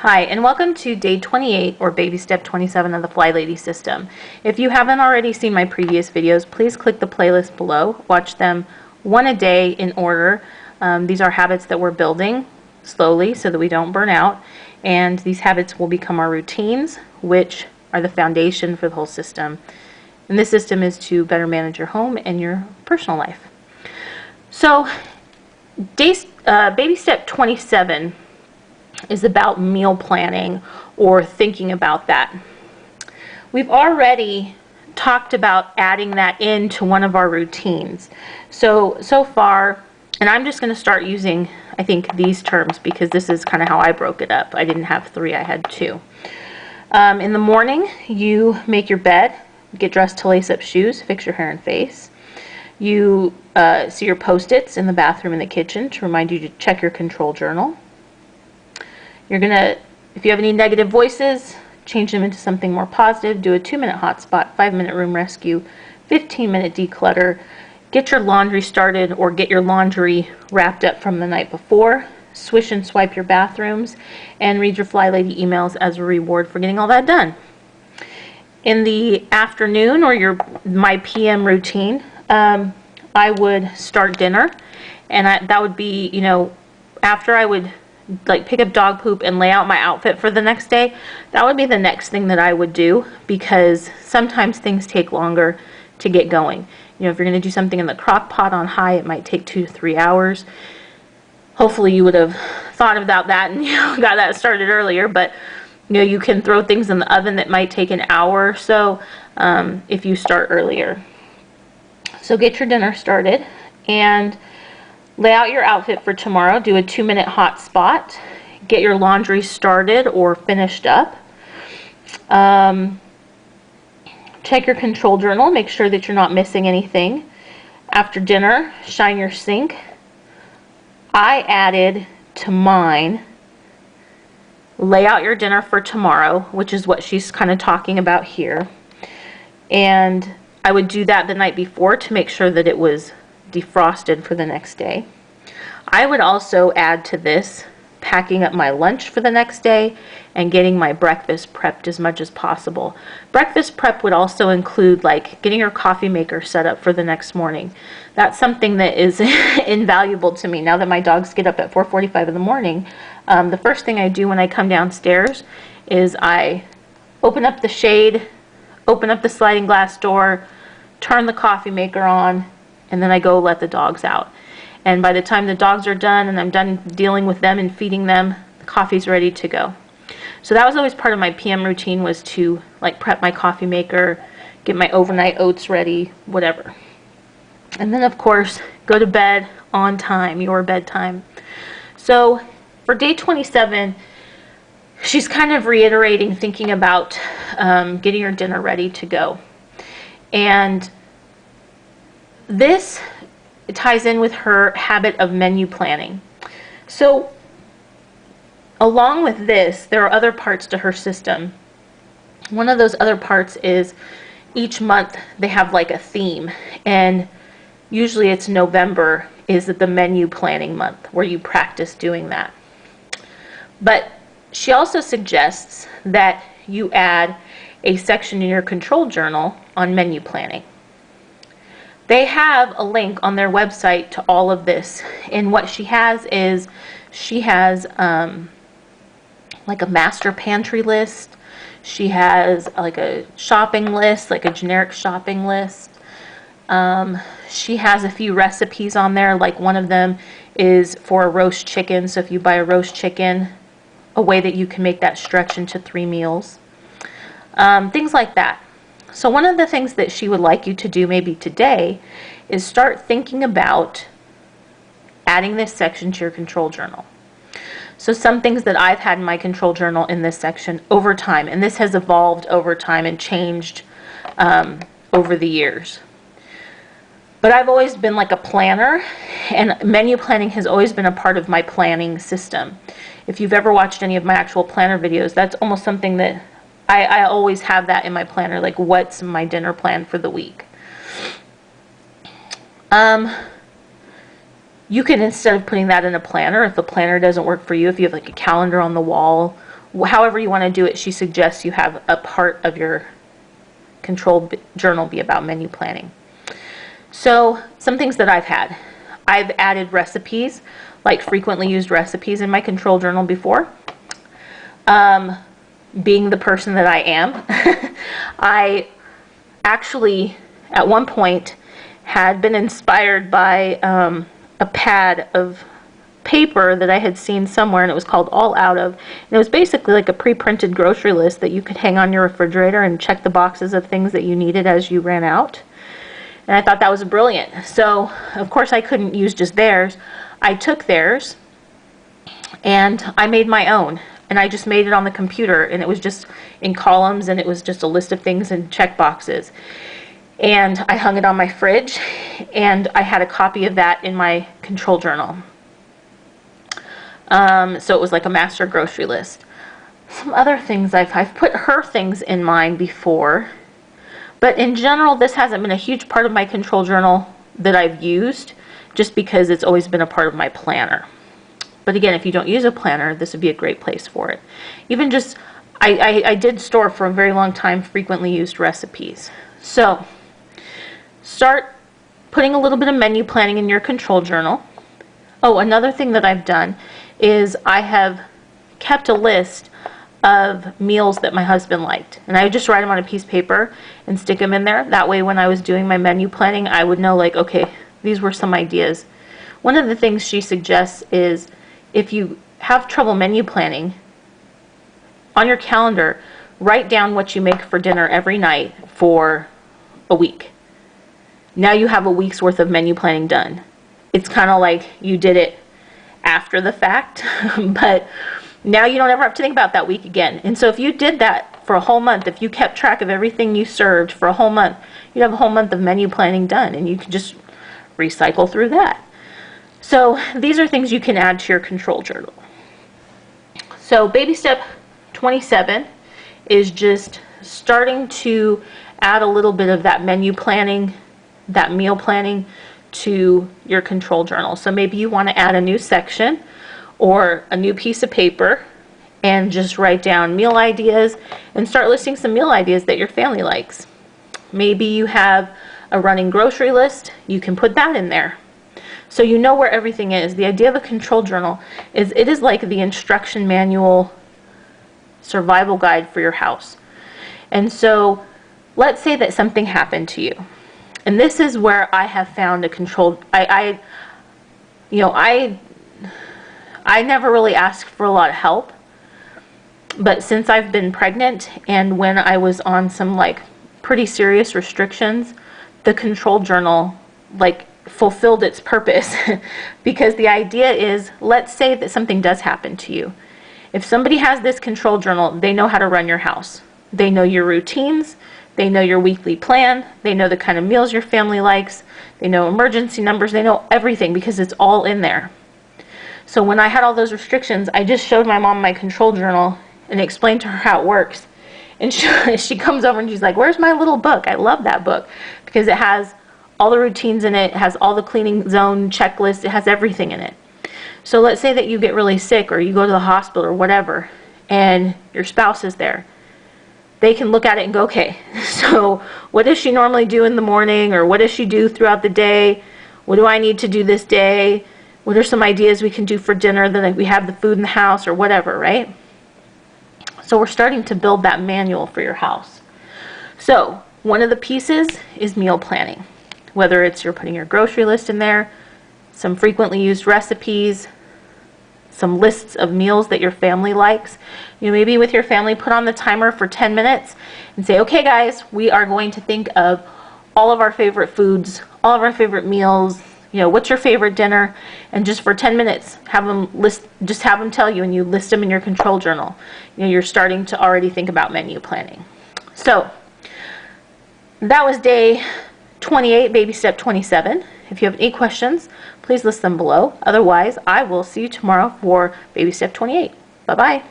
Hi, and welcome to day 28 or baby step 27 of the FlyLady system. If you haven't already seen my previous videos, please click the playlist below. Watch them one a day in order. These are habits that we're building slowly so that we don't burn out, and these habits will become our routines, which are the foundation for the whole system. And this system is to better manage your home and your personal life. So, baby step 27 is about meal planning or thinking about that. We've already talked about adding that into one of our routines. So far, and I'm just going to start using, I think, these terms because this is kind of how I broke it up. I didn't have 3, I had 2. In the morning, you make your bed, get dressed to lace up shoes, fix your hair and face. You see your Post-its in the bathroom and the kitchen to remind you to check your control journal. You're going to, if you have any negative voices, change them into something more positive. Do a 2-minute hotspot, 5-minute room rescue, 15-minute declutter. Get your laundry started or get your laundry wrapped up from the night before. Swish and swipe your bathrooms and read your FlyLady emails as a reward for getting all that done. In the afternoon or my PM routine, I would start dinner, and that would be, after I would pick up dog poop and lay out my outfit for the next day. That would be the next thing that I would do, because sometimes things take longer to get going. If you're going to do something in the crock pot on high, it might take 2 to 3 hours. Hopefully you would have thought about that and got that started earlier, but you can throw things in the oven that might take an hour or so if you start earlier. So get your dinner started and lay out your outfit for tomorrow. Do a 2-minute hot spot. Get your laundry started or finished up. Check your control journal. Make sure that you're not missing anything. After dinner, shine your sink. I added to mine, lay out your dinner for tomorrow, which is what she's kind of talking about here. And I would do that the night before to make sure that it was defrosted for the next day. I would also add to this packing up my lunch for the next day and getting my breakfast prepped as much as possible. Breakfast prep would also include getting your coffee maker set up for the next morning. That's something that is invaluable to me now that my dogs get up at 4:45 in the morning. The first thing I do when I come downstairs is I open up the shade, open up the sliding glass door, turn the coffee maker on, and then I go let the dogs out. And by the time the dogs are done and I'm done dealing with them and feeding them, the coffee's ready to go. So that was always part of my PM routine, was to prep my coffee maker, get my overnight oats ready, whatever. And then of course, go to bed on time, your bedtime. So for day 27, she's kind of reiterating thinking about getting your dinner ready to go. And this ties in with her habit of menu planning. So along with this, there are other parts to her system. One of those other parts is each month they have a theme, and usually it's November is the menu planning month where you practice doing that. But she also suggests that you add a section in your control journal on menu planning. They have a link on their website to all of this, and what she has is she has a master pantry list. She has a shopping list, a generic shopping list. She has a few recipes on there, one of them is for a roast chicken, so if you buy a roast chicken, a way that you can make that stretch into 3 meals. Things like that. So one of the things that she would like you to do maybe today is start thinking about adding this section to your control journal. So some things that I've had in my control journal in this section over time, and this has evolved over time and changed over the years. But I've always been a planner, and menu planning has always been a part of my planning system. If you've ever watched any of my actual planner videos, that's almost something that I always have that in my planner, what's my dinner plan for the week. You can, instead of putting that in a planner, if the planner doesn't work for you, if you have a calendar on the wall however you want to do it, she suggests you have a part of your control journal be about menu planning. So some things that I've had. I've added recipes, like frequently used recipes in my control journal before. Being the person that I am, I actually at one point had been inspired by a pad of paper that I had seen somewhere, and it was called All Out Of, and it was basically like a pre-printed grocery list that you could hang on your refrigerator and check the boxes of things that you needed as you ran out. And I thought that was brilliant. So of course I couldn't use just theirs. I took theirs and I made my own, and I just made it on the computer, and it was just in columns, and it was just a list of things and check boxes. And I hung it on my fridge, and I had a copy of that in my control journal. So it was like a master grocery list. Some other things, I've put her things in mine before, but in general this hasn't been a huge part of my control journal that I've used, just because it's always been a part of my planner. But again, if you don't use a planner, this would be a great place for it. Even just, I did store for a very long time frequently used recipes. So start putting a little bit of menu planning in your control journal. Oh, another thing that I've done is I have kept a list of meals that my husband liked, and I would just write them on a piece of paper and stick them in there. That way when I was doing my menu planning, I would know, like, okay, these were some ideas. One of the things she suggests is, if you have trouble menu planning, on your calendar write down what you make for dinner every night for a week. Now you have a week's worth of menu planning done. It's kind of like you did it after the fact, but now you don't ever have to think about that week again. And so if you did that for a whole month, if you kept track of everything you served for a whole month, you'd have a whole month of menu planning done, and you could just recycle through that. So these are things you can add to your control journal. So baby step 27 is just starting to add a little bit of that menu planning, that meal planning to your control journal. So maybe you want to add a new section or a new piece of paper and just write down meal ideas and start listing some meal ideas that your family likes. Maybe you have a running grocery list, you can put that in there. So you know where everything is. The idea of a control journal is it is like the instruction manual survival guide for your house. And so let's say that something happened to you. And this is where I have found a controlled, I never really asked for a lot of help, but since I've been pregnant and when I was on some like pretty serious restrictions, the control journal like fulfilled its purpose because the idea is, let's say that something does happen to you. If somebody has this control journal, they know how to run your house. They know your routines. They know your weekly plan. They know the kind of meals your family likes. They know emergency numbers. They know everything because it's all in there. So when I had all those restrictions, I just showed my mom my control journal and explained to her how it works. And she comes over and she's like, "Where's my little book?" I love that book because it has all the routines in it, has all the cleaning zone checklist, it has everything in it. So let's say that you get really sick or you go to the hospital or whatever and your spouse is there. They can look at it and go, okay, so what does she normally do in the morning, or what does she do throughout the day? What do I need to do this day? What are some ideas we can do for dinner, that we have the food in the house or whatever, right? So we're starting to build that manual for your house. So one of the pieces is meal planning. Whether it's you're putting your grocery list in there, some frequently used recipes, some lists of meals that your family likes. You maybe with your family put on the timer for 10 minutes and say, okay guys, we are going to think of all of our favorite foods, all of our favorite meals, what's your favorite dinner, and just for 10 minutes have them list, just have them tell you, and you list them in your control journal. You're starting to already think about menu planning. So that was day 28, baby step 27. If you have any questions, please list them below. Otherwise, I will see you tomorrow for baby step 28. Bye-bye.